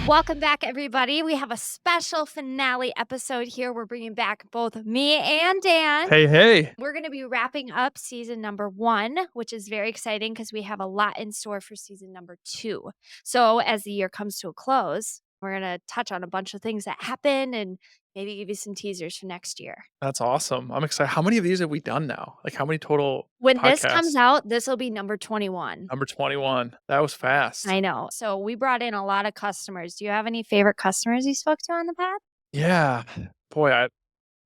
Welcome back, everybody. We have a special finale episode here. We're bringing back both me and Dan. Hey, hey. We're going to be wrapping up season number 1, which is very exciting because we have a lot in store for season number 2. So, as the year comes to a close, we're going to touch on a bunch of things that happen and maybe give you some teasers for next year. That's awesome. I'm excited. How many of these have we done now? Like, how many total When this podcasts? comes out, this will be number 21. Number 21. That was fast. I know. So, we brought in a lot of customers. Do you have any favorite customers you spoke to on the pod? Yeah. Boy,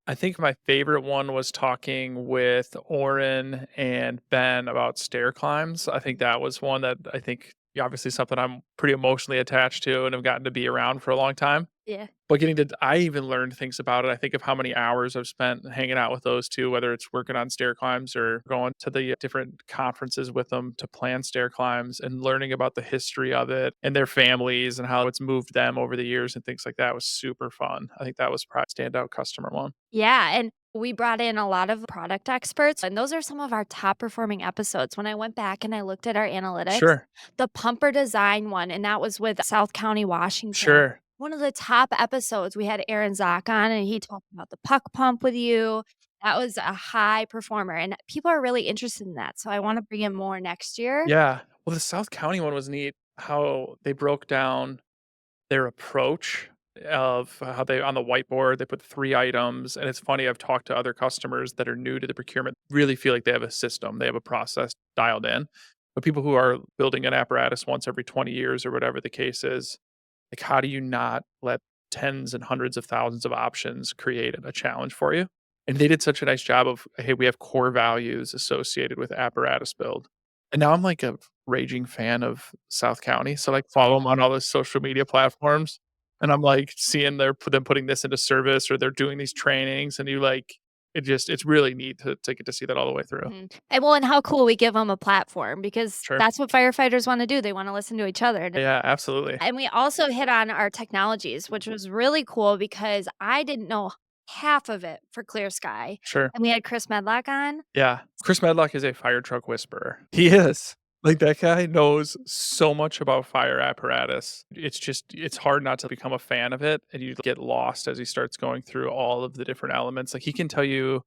I think my favorite one was talking with Oren and Ben about stair climbs. I think that was one that I think obviously something I'm pretty emotionally attached to and have gotten to be around for a long time. Yeah. But I even learned things about it. I think of how many hours I've spent hanging out with those two, whether it's working on stair climbs or going to the different conferences with them to plan stair climbs and learning about the history of it and their families and how it's moved them over the years and things like that was super fun. I think that was probably standout customer one. Yeah, and we brought in a lot of product experts, and those are some of our top performing episodes. When I went back and I looked at our analytics, Sure. the pumper design one, and that was with South County, Washington. Sure. One of the top episodes, we had Aaron Zock on, and he talked about the puck pump with you. That was a high performer, and people are really interested in that. So I want to bring in more next year. Yeah. Well, the South County one was neat how they broke down their approach of how they on the whiteboard they put 3 items, and it's funny, I've talked to other customers that are new to the procurement, really feel like they have a system, they have a process dialed in. But people who are building an apparatus once every 20 years or whatever the case is, like, how do you not let tens and hundreds of thousands of options create a challenge for you? And they did such a nice job of, hey, we have core values associated with apparatus build. And now I'm like a raging fan of South County. So like follow them on all the social media platforms. And I'm like seeing them putting this into service or they're doing these trainings and it's really neat to get to see that all the way through. And how cool we give them a platform because Sure. that's what firefighters want to do. They want to listen to each other. Yeah, absolutely. And we also hit on our technologies, which was really cool because I didn't know half of it for Clear Sky. Sure. And we had Chris Medlock on. Yeah. Chris Medlock is a fire truck whisperer. He is. Like, that guy knows so much about fire apparatus. It's hard not to become a fan of it, and you get lost as he starts going through all of the different elements. Like, he can tell you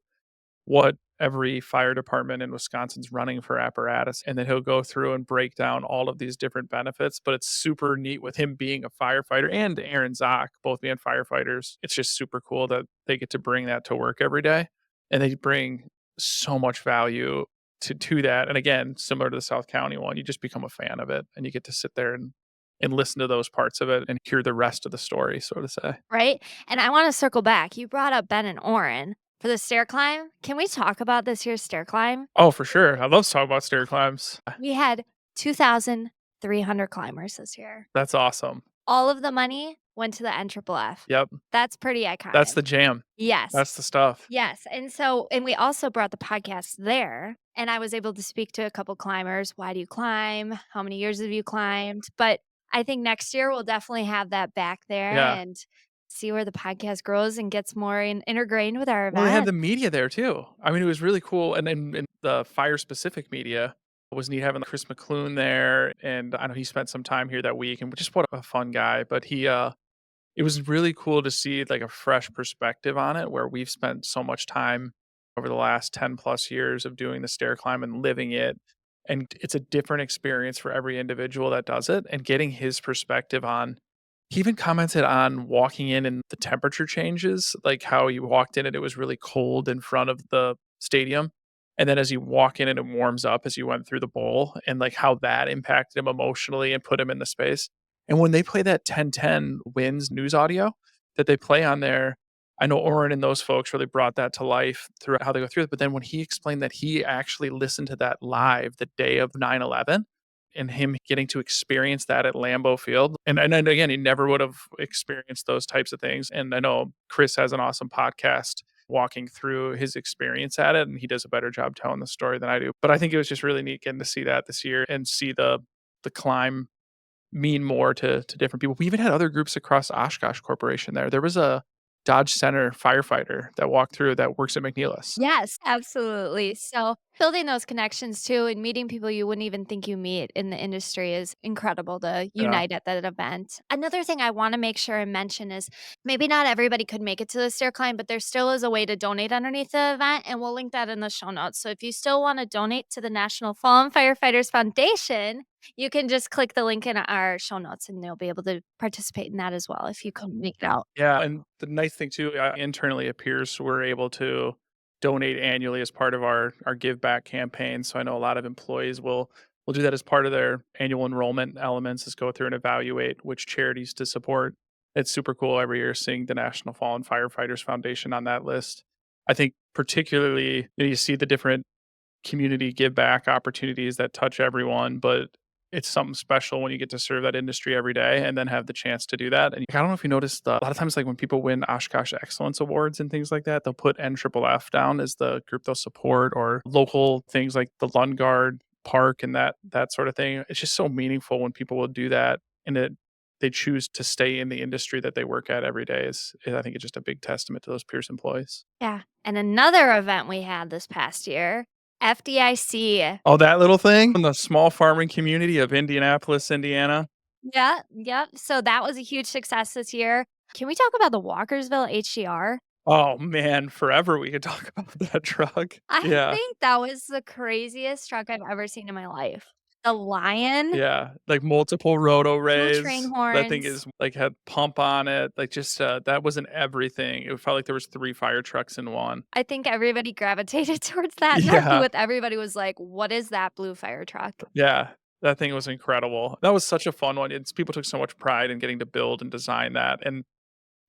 what every fire department in Wisconsin's running for apparatus, and then he'll go through and break down all of these different benefits, but it's super neat with him being a firefighter and Aaron Zock, both being firefighters. It's just super cool that they get to bring that to work every day, and they bring so much value to that. And again, similar to the South County one, you just become a fan of it, and you get to sit there and listen to those parts of it and hear the rest of the story, so to say. Right? And I want to circle back. You brought up Ben and Oren for the stair climb. Can we talk about this year's stair climb? Oh, for sure. I love talking about stair climbs. We had 2,300 climbers this year. That's awesome. All of the money went to the NFFF. Yep. That's pretty iconic. That's the jam. Yes. That's the stuff. Yes. And we also brought the podcast there, and I was able to speak to a couple climbers. Why do you climb? How many years have you climbed? But I think next year we'll definitely have that back there and see where the podcast grows and gets more integrated with our event. Well, they had the media there too. I mean, it was really cool. And then the fire specific media was neat having Chris McClune there. And I know he spent some time here that week, and just what a fun guy. But it was really cool to see like a fresh perspective on it, where we've spent so much time over the last 10 plus years of doing the stair climb and living it. And it's a different experience for every individual that does it, and getting his perspective on. He even commented on walking in and the temperature changes, like how you walked in and it was really cold in front of the stadium. And then as you walk in and it warms up as you went through the bowl, and like how that impacted him emotionally and put him in the space. And when they play that 1010 wins news audio that they play on there, I know Oren and those folks really brought that to life through how they go through it. But then when he explained that he actually listened to that live the day of 9/11, and him getting to experience that at Lambeau Field. And again, he never would have experienced those types of things. And I know Chris has an awesome podcast walking through his experience at it, and he does a better job telling the story than I do. But I think it was just really neat getting to see that this year and see the climb mean more to different people. We even had other groups across Oshkosh Corporation there. There was a Dodge Center firefighter that walked through that works at McNeilus. Yes, absolutely. So, building those connections too and meeting people you wouldn't even think you meet in the industry is incredible to Yeah. unite at that event. Another thing I want to make sure and mention is maybe not everybody could make it to the stair climb, but there still is a way to donate underneath the event, and we'll link that in the show notes. So, if you still want to donate to the National Fallen Firefighters Foundation, you can just click the link in our show notes and you'll be able to participate in that as well if you couldn't make it out. Yeah, and the nice thing too, internally at Pierce, we're able to donate annually as part of our give back campaign. So I know a lot of employees will do that as part of their annual enrollment elements, is go through and evaluate which charities to support. It's super cool every year seeing the National Fallen Firefighters Foundation on that list. I think particularly you see the different community give back opportunities that touch everyone, but it's something special when you get to serve that industry every day and then have the chance to do that. And I don't know if you noticed, a lot of times, like when people win Oshkosh Excellence Awards and things like that, they'll put NFFF down as the group they'll support, or local things like the Lundgard Park and that sort of thing. It's just so meaningful when people will do that, and they choose to stay in the industry that they work at every day. I think it's just a big testament to those Pierce employees. Yeah. And another event we had this past year, FDIC. Oh, that little thing in the small farming community of Indianapolis, Indiana. Yeah, yep. So that was a huge success this year. Can we talk about the Walkersville HDR? Oh, man, forever we could talk about that truck. I Yeah, think that was the craziest truck I've ever seen in my life. The lion, yeah, like multiple roto 2 train rays. That thing horns. is like had pump on it, like just, that wasn't everything. It felt like there was 3 fire trucks in one. I think everybody gravitated towards that, not me Yeah, with everybody was like, "What is that blue fire truck?" yeah, that thing was incredible. That was such a fun one. It's people took so much pride in getting to build and design that, and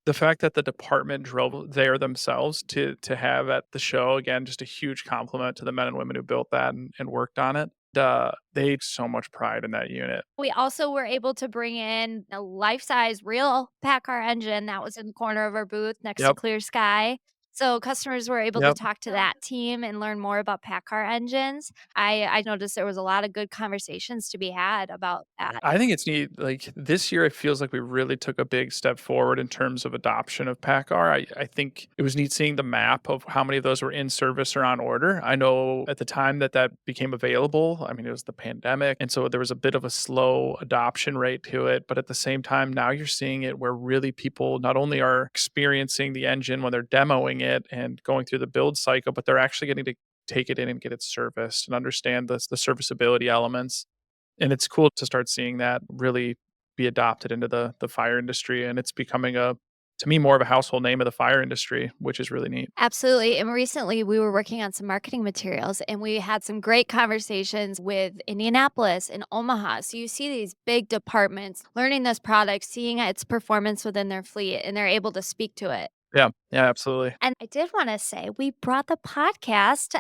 the fact that the department drove there themselves to have at the show, again, just a huge compliment to the men and women who built that and worked on it. They had so much pride in that unit. We also were able to bring in a life-size real PACCAR engine that was in the corner of our booth next to Yep, Clear Sky. So customers were able to yep. talk to that team and learn more about PACCAR engines. I noticed there was a lot of good conversations to be had about that. I think it's neat. Like this year, it feels like we really took a big step forward in terms of adoption of PACCAR. I think it was neat seeing the map of how many of those were in service or on order. I know at the time that became available, I mean, it was the pandemic. And so there was a bit of a slow adoption rate to it. But at the same time, now you're seeing it where really people not only are experiencing the engine when they're demoing it and going through the build cycle, but they're actually getting to take it in and get it serviced and understand the serviceability elements, and it's cool to start seeing that really be adopted into the fire industry, and it's becoming to me, more of a household name of the fire industry, which is really neat. Absolutely. And recently we were working on some marketing materials and we had some great conversations with Indianapolis and Omaha. So you see these big departments learning this product, seeing its performance within their fleet, and they're able to speak to it. Yeah, yeah, absolutely. And I did want to say we brought the podcast to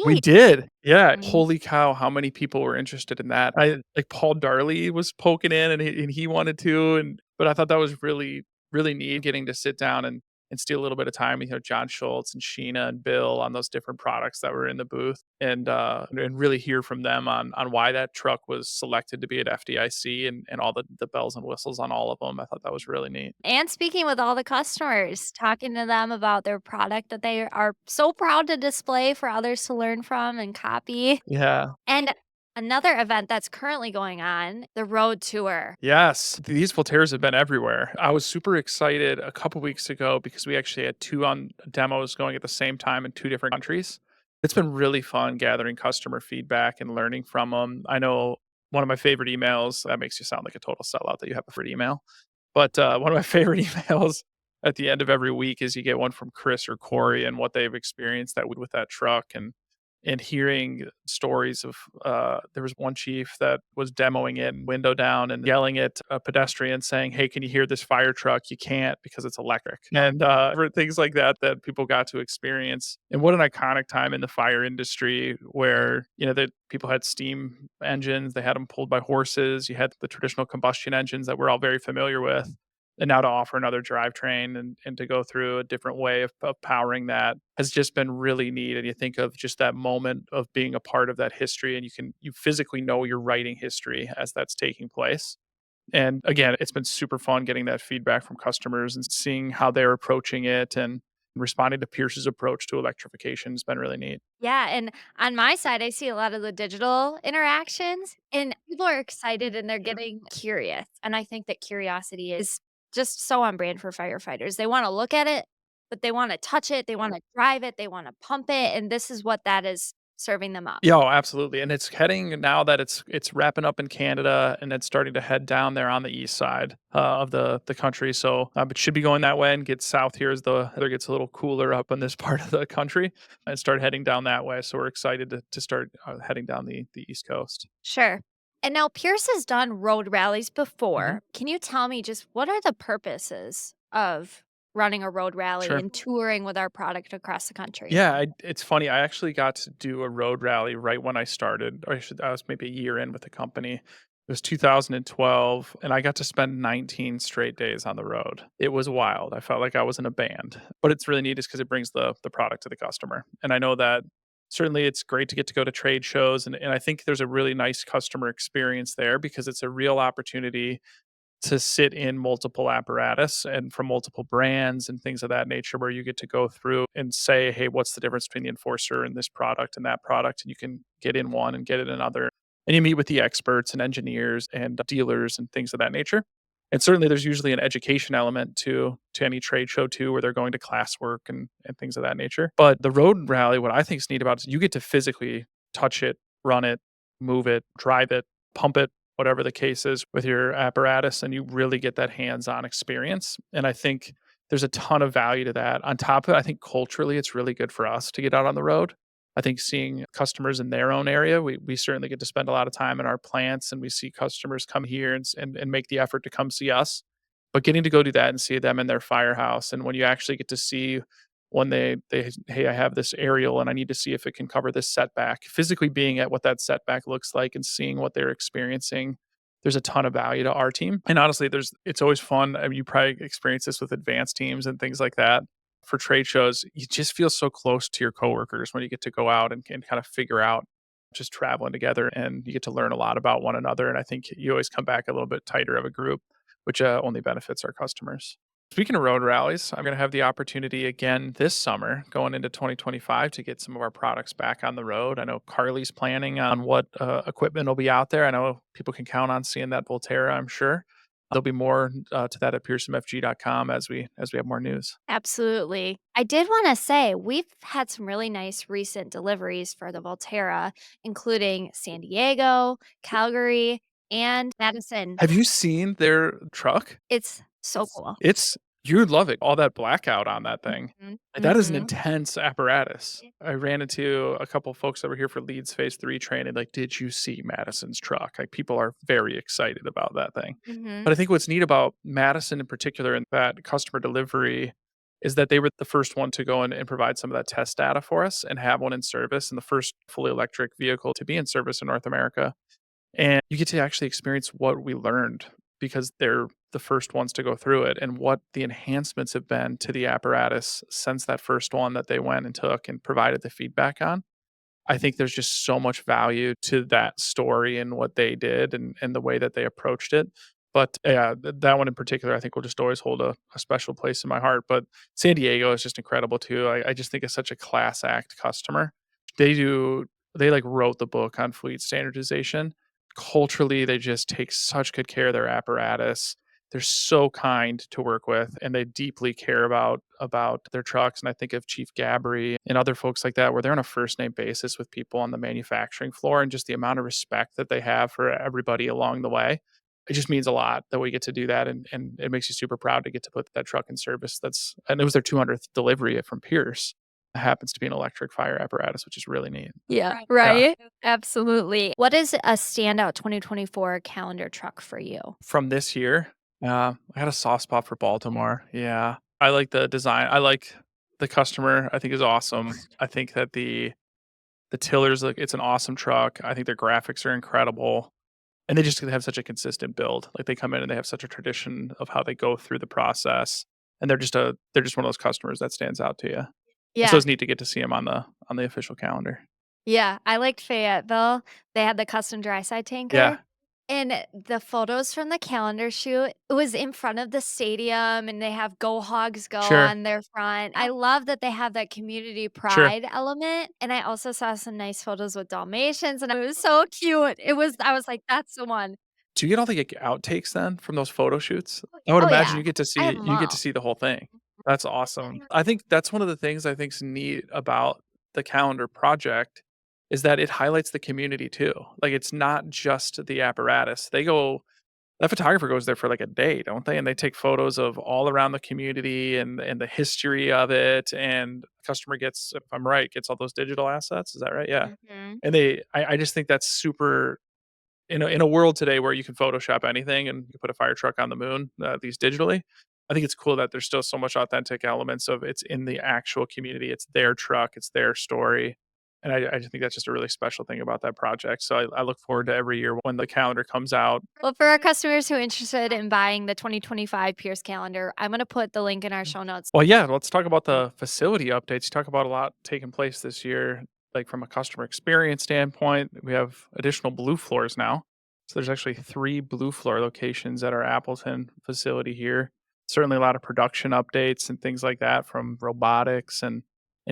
We FDIC. did. Yeah. Mm. Holy cow, how many people were interested in that. Like Paul Darley was poking in and he wanted to, but I thought that was really, really neat getting to sit down and steal a little bit of time with, John Schultz and Sheena and Bill on those different products that were in the booth, and really hear from them on why that truck was selected to be at FDIC and all the bells and whistles on all of them. I thought that was really neat. And speaking with all the customers, talking to them about their product that they are so proud to display for others to learn from and copy. Yeah. And another event that's currently going on, the road tour. Yes, these Volterras have been everywhere. I was super excited a couple weeks ago because we actually had 2 on demos going at the same time in 2 different countries. It's been really fun gathering customer feedback and learning from them. I know one of my favorite emails, that makes you sound like a total sellout that you have a free email, but one of my favorite emails at the end of every week is you get one from Chris or Corey and what they've experienced with that truck, and hearing stories of, there was one chief that was demoing it window down and yelling at a pedestrian saying, "Hey, can you hear this fire truck? You can't because it's electric." And for things like that people got to experience. And what an iconic time in the fire industry where, that people had steam engines, they had them pulled by horses, you had the traditional combustion engines that we're all very familiar with. And now to offer another drivetrain and to go through a different way of powering that has just been really neat. And you think of just that moment of being a part of that history, and you physically know you're writing history as that's taking place. And again, it's been super fun getting that feedback from customers and seeing how they're approaching it and responding to Pierce's approach to electrification has been really neat. Yeah, and on my side, I see a lot of the digital interactions, and people are excited and they're getting curious, and I think that curiosity is just so on brand for firefighters. They wanna look at it, but they wanna touch it, they wanna drive it, they wanna pump it, and this is what that is serving them up. Yeah, oh, absolutely, and it's heading now that it's wrapping up in Canada, and it's starting to head down there on the east side, of the country, so, it should be going that way and get south here as the weather gets a little cooler up in this part of the country, and start heading down that way, so we're excited to start, heading down the East Coast. Sure. And now Pierce has done road rallies Mhm. before. Can you tell me just what are the purposes of running a road rally Sure. and touring with our product across the country? Yeah, it's funny, I actually got to do a road rally right when I started, or I was maybe a year in with the company. It was 2012, and I got to spend 19 straight days on the road. It was wild, I felt like I was in a band, but it's really neat just because it brings the product to the customer, and I know that certainly it's great to go to trade shows, and I think there's a really nice customer experience there because it's a real opportunity to sit in multiple apparatus and from multiple brands and things of that nature where you get to go through and say, hey, what's the difference between the enforcer and this product and that product? And you can get in one and get in another. And you meet with the experts and engineers and dealers and things of that nature. And certainly there's usually an education element to any trade show too, where they're going to classwork and things of that nature. But the road rally, what I think is neat about it is you get to physically touch it, run it, move it, drive it, pump it, whatever the case is with your apparatus, and you really get that hands-on experience. And I think there's a ton of value to that. On top of it, I think culturally it's really good for us to get out on the road. I think seeing customers in their own area, we certainly get to spend a lot of time in our plants and we see customers come here and make the effort to come see us. But getting to go do that and see them in their firehouse, and when you actually get to see when they hey, I have this aerial and I need to see if it can cover this setback. Physically being at what that setback looks like and seeing what they're experiencing, there's a ton of value to our team. And honestly, it's always fun. I mean, you probably experience this with advanced teams and things like that. For trade shows, you just feel so close to your coworkers when you get to go out and kind of figure out just traveling together and you get to learn a lot about one another. And I think you always come back a little bit tighter of a group, which only benefits our customers. Speaking of road rallies, I'm going to have the opportunity again this summer going into 2025 to get some of our products back on the road. I know Carly's planning on what equipment will be out there. I know people can count on seeing that Volterra, I'm sure. There'll be more to that at pearsonmfg.com as we have more news. Absolutely. I did want to say we've had some really nice recent deliveries for the Volterra, including San Diego, Calgary, and Madison. Have you seen their truck? It's so cool. It's you'd love it. All that blackout on that thing. Mhm, That is an mhm. intense apparatus. I ran into a couple folks that were here for Leeds Phase 3 training, like, "Did you see Madison's truck?" Like, people are very excited about that thing. Mhm. But I think what's neat about Madison in particular and that customer delivery is that they were the first one to go in and provide some of that test data for us and have one in service and the first fully electric vehicle to be in service in North America. And you get to actually experience what we learned because they're the first ones to go through it and what the enhancements have been to the apparatus since that first one that they went and took and provided the feedback on. I think there's just so much value to that story and what they did and the way that they approached it. But yeah, that one in particular, I think will just always hold a special place in my heart. But San Diego is just incredible too. I just think it's such a class act customer. They do, they like wrote the book on fleet standardization. Culturally, they just take such good care of their apparatus. They're so kind to work with, and they deeply care about their trucks. And I think of Chief Gabry and other folks like that, where they're on a first name basis with people on the manufacturing floor, and just the amount of respect that they have for everybody along the way. It just means a lot that we get to do that, and it makes you super proud to get to put that truck in service. And it was their 200th delivery from Pierce. It happens to be an electric fire apparatus, which is really neat. Yeah, Right. Yeah. right? Absolutely. What is a standout 2024 calendar truck for you? From this year, I had a soft spot for Baltimore. Yeah. I like the design. I like the customer, I think is awesome. I think that the tillers, like, it's an awesome truck. I think their graphics are incredible, and they just have such a consistent build. Like, they come in and they have such a tradition of how they go through the process, and they're just one of those customers that stands out to you. And so Yeah. it's neat to get to see them on the official calendar. Yeah, I liked Fayetteville. They had the custom dry side Yeah. tanker. And the photos from the calendar shoot, it was in front of the stadium, and they have "Go Hogs Go" Sure, on their front. I love that they have that community sure. pride element, and I also saw some nice photos with Dalmatians, and it was so cute. I was like, "That's the one." Do you get all the, like, outtakes then from those photo shoots? I would Oh, imagine yeah. I have them you get to all. see the whole thing. That's awesome. I think that's one of the things I think's neat about the calendar project is that it highlights the community too. Like, it's not just the apparatus. That photographer goes there for, like, a day, don't they? And they take photos of all around the community and the history of it, and customer gets, if I'm right, gets all those digital assets. Is that right? Yeah. Mhm. And I just think that's super in a world today where you can Photoshop anything and you put a fire truck on the moon, at least digitally. I think it's cool that there's still so much authentic elements of it's in the actual community. It's their truck, it's their story. And I just think that's just a really special thing about that project. So I look forward to every year when the calendar comes out. Well, for our customers who are interested in buying the 2025 Pierce calendar, I'm gonna put the link in our show notes. Well, yeah, let's talk about the facility updates. You talk about a lot taking place this year, like from a customer experience standpoint. We have additional blue floors now. So there's actually 3 blue floor locations at our Appleton facility here. Certainly a lot of production updates and things like that from robotics and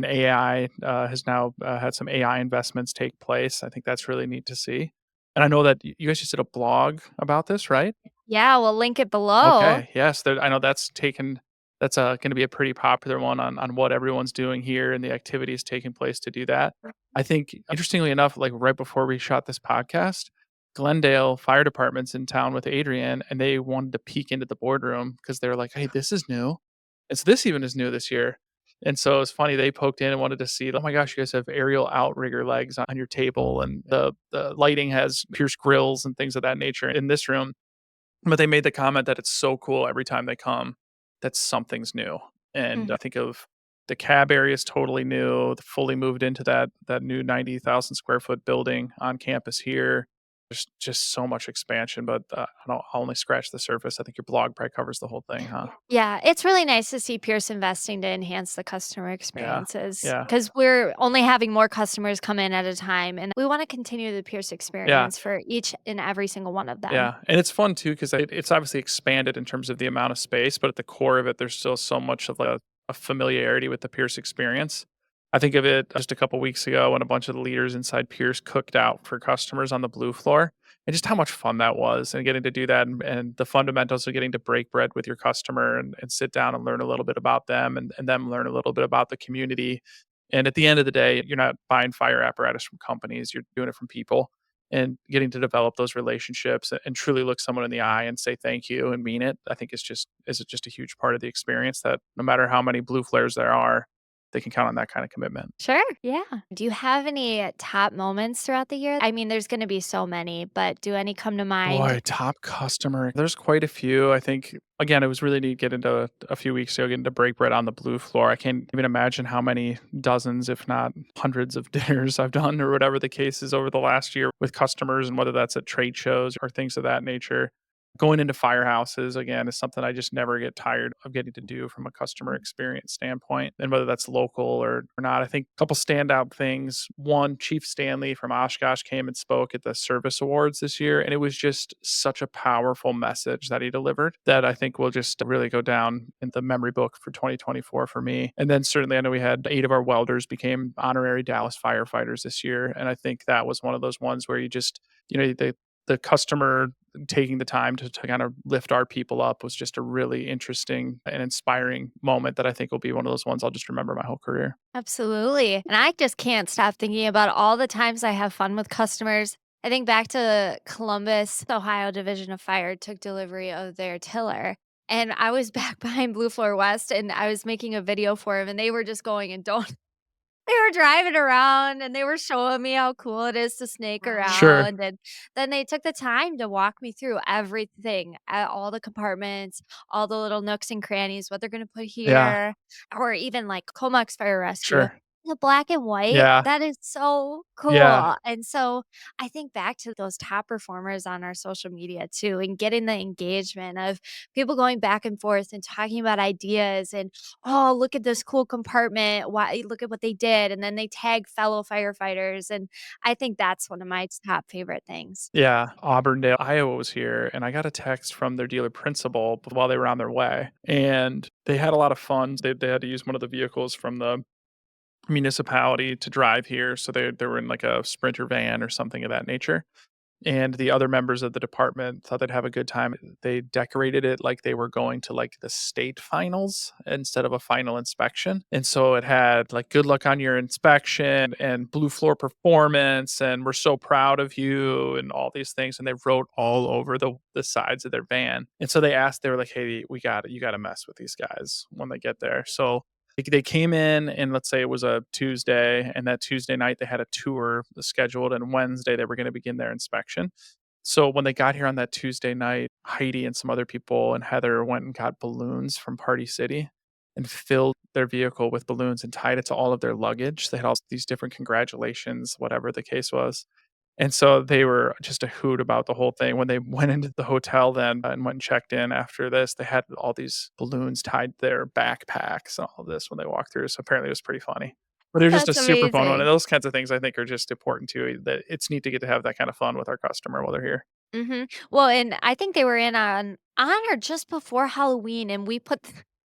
AI has now had some AI investments take place. I think that's really neat to see. And I know that you guys just did a blog about this, right? Yeah, we'll link it below. Okay, yes, there I know that's, gonna be a pretty popular one on what everyone's doing here and the activities taking place to do that. I think, interestingly enough, like, right before we shot this podcast, Glendale Fire Department's in town with Adrian, and they wanted to peek into the boardroom because 'cause they're like, "Hey, this is new." And so this even is new this year. And so it's funny, they poked in and wanted to see, "Oh my gosh, you guys have aerial outrigger legs on your table, and the lighting has Pierce grills and things of that nature in this room." But they made the comment that it's so cool every time they come that something's new. And I Mhm. think of the cab area is totally new, fully moved into that new 90,000 square foot building on campus here. There's just so much expansion, but I'll only scratch the surface. I think your blog probably covers the whole thing, huh? Yeah, it's really nice to see Pierce investing to enhance the customer Yeah. experiences Yeah. because we're only having more customers come in at a time, and we wanna continue the Pierce Yeah. experience for each and every single one of them. Yeah, and it's fun too because it's obviously expanded in terms of the amount of space, but at the core of it, there's still so much of a familiarity with the Pierce experience. I think of it just a couple weeks ago when a bunch of the leaders inside Pierce cooked out for customers on the blue floor, and just how much fun that was, and getting to do that, and the fundamentals of getting to break bread with your customer and sit down and learn a little bit about them, and them learn a little bit about the community. And at the end of the day, you're not buying fire apparatus from companies; you're doing it from people and getting to develop those relationships and truly look someone in the eye and say thank you and mean it, I think is just a huge part of the experience that no matter how many blue flares there are, they can count on that kind of commitment. Sure, yeah. Do you have any top moments throughout the year? I mean, there's gonna be so many, but do any come to mind? Boy, top customer. There's quite a few. I think again, it was really neat getting into a few weeks ago, getting to break bread on the blue floor. I can't even imagine how many dozens, if not hundreds of dinners I've done or whatever the case is over the last year with customers and whether that's at trade shows or things of that nature. Going into firehouses again is something I just never get tired of getting to do from a customer experience standpoint, and whether that's local or not. I think a couple standout things. One, Chief Stanley from Oshkosh came and spoke at the Service Awards this year, and it was just such a powerful message that he delivered that I think will just really go down in the memory book for 2024 for me. And then certainly, I know we had 8 of our welders became honorary Dallas firefighters this year, and I think that was one of those ones where you just the customer taking the time to kind of lift our people up was just a really interesting and inspiring moment that I think will be one of those ones I'll just remember my whole career. Absolutely. And I just can't stop thinking about all the times I have fun with customers. I think back to Columbus, Ohio Division of Fire took delivery of their tiller. And I was back behind Blue Floor West and I was making a video for him and they were just going and don't they were driving around and they were showing me how cool it is to snake Sure. around, and then they took the time to walk me through everything, all the compartments, all the little nooks and crannies, what they're gonna put Yeah. here, or even, like, Comex Fire Rescue. Sure. The black and white, Yeah. that is so Yeah. cool, and so, I think back to those top performers on our social media too, and getting the engagement of people going back and forth and talking about ideas and, "Oh, look at this cool compartment. Why look at what they did," and then they tag fellow firefighters, and I think that's one of my top favorite things. Yeah, Auburndale, Iowa was here, and I got a text from their dealer principal while they were on their way, and they had a lot of fun. They had to use one of the vehicles from the municipality to drive here, so they were in, like, a Sprinter van or something of that nature, and the other members of the department thought they'd have a good time. They decorated it like they were going to, like, the state finals instead of a final inspection, and so it had, like, "Good luck on your inspection," and "Blue floor performance," and "We're so proud of you," and all these things, and they wrote all over the sides of their van, and so they were like, "Hey, you gotta mess with these guys when they get there." So they came in, and let's say it was a Tuesday, and that Tuesday night they had a tour scheduled, and Wednesday they were gonna begin their inspection. So when they got here on that Tuesday night, Heidi and some other people and Heather went and got balloons from Party City and filled their vehicle with balloons and tied it to all of their luggage. They had all these different congratulations, whatever the case was. And so they were just a hoot about the whole thing. When they went into the hotel then and went and checked in after this, they had all these balloons tied to their backpacks and all this when they walked through. So apparently it was pretty funny. But it was just a That's super fun one. And amazing. those kinds of things I think are just important too. That it's neat to get to have that kind of fun with our customer while they're here. Mhm. Well, and I think they were in on or just before Halloween, and we put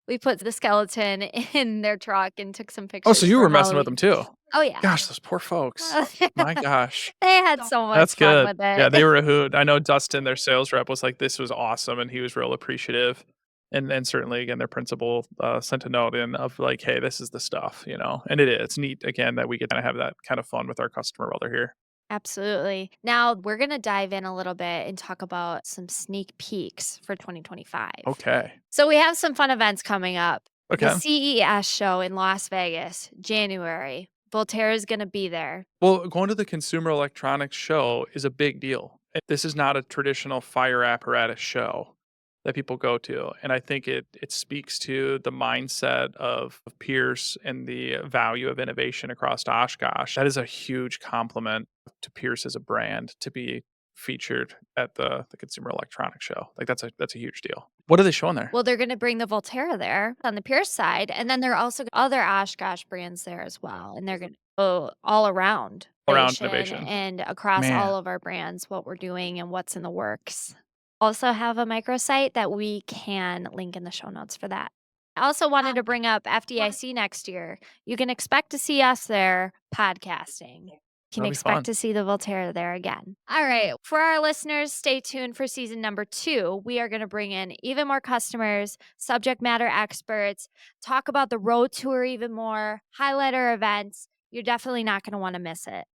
the skeleton in their truck and took some Oh, so pictures you for were messing with them Halloween. too. Oh, yeah. Gosh, those poor folks. My gosh. They had so That's much fun good. with Yeah, it. they were a hoot. I know Dustin, their sales rep, was like, "This was awesome," and he was real appreciative. And certainly, again, their principal, sent a note in of like, "Hey, this is the stuff," you know? And it is. It's neat, again, that we get to have that kind of fun with our customer while they're here. Absolutely. Now we're gonna dive in a little bit and talk about some sneak peeks for 2025. Okay. So we have some fun events coming up. The Okay. CES show in Las Vegas, January. Volterra is gonna be there. Well, going to the Consumer Electronics Show is a big deal. This is not a traditional fire apparatus show that people go to, and I think it speaks to the mindset of Pierce and the value of innovation across Oshkosh. That is a huge compliment to Pierce as a brand to be featured at the Consumer Electronics Show. Like that's a huge deal. What are they showing there? Well, they're gonna bring the Volterra there on the Pierce side, and then there are also other Oshkosh brands there as well, and they're gonna go all around Around innovation innovation. and across Man, all of our brands, what we're doing and what's in the works. Also have a microsite that we can link in the show notes for that. I also wanted to bring up FDIC next year. You can expect to see us there podcasting. Can that'll be expect fun. to see the Volterra there again. All right. For our listeners, stay tuned for season number 2. We are going to bring in even more customers, subject matter experts, talk about the road tour even more, highlight our events. You're definitely not going to want to miss it.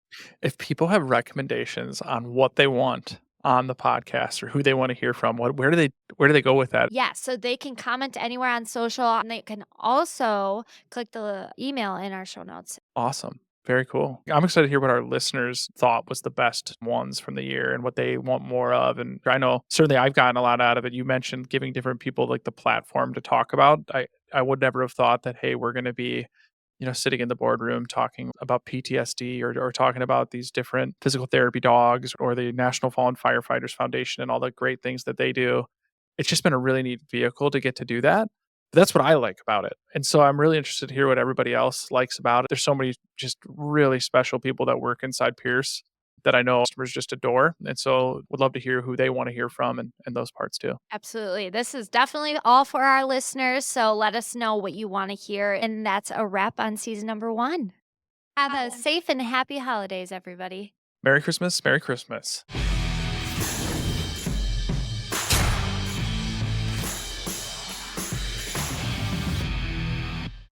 If people have recommendations on what they want on the podcast or who they want to hear from, where do they go with that? Yeah, so they can comment anywhere on social and they can also click the email in our show notes. Awesome. Very cool. I'm excited to hear what our listeners thought was the best ones from the year and what they want more of. And I know certainly I've gotten a lot out of it. You mentioned giving different people like the platform to talk about. I would never have thought that, hey, we're going to be, sitting in the boardroom talking about PTSD or talking about these different physical therapy dogs or the National Fallen Firefighters Foundation and all the great things that they do. It's just been a really neat vehicle to get to do that. But that's what I like about it. And so I'm really interested to hear what everybody else likes about it. There's so many just really special people that work inside Pierce that I know customers just adore. And so would love to hear who they want to hear from and those parts too. Absolutely. This is definitely all for our listeners. So let us know what you want to hear. And that's a wrap on season number 1. Have a safe and happy holidays, everybody. Merry Christmas. Merry Christmas.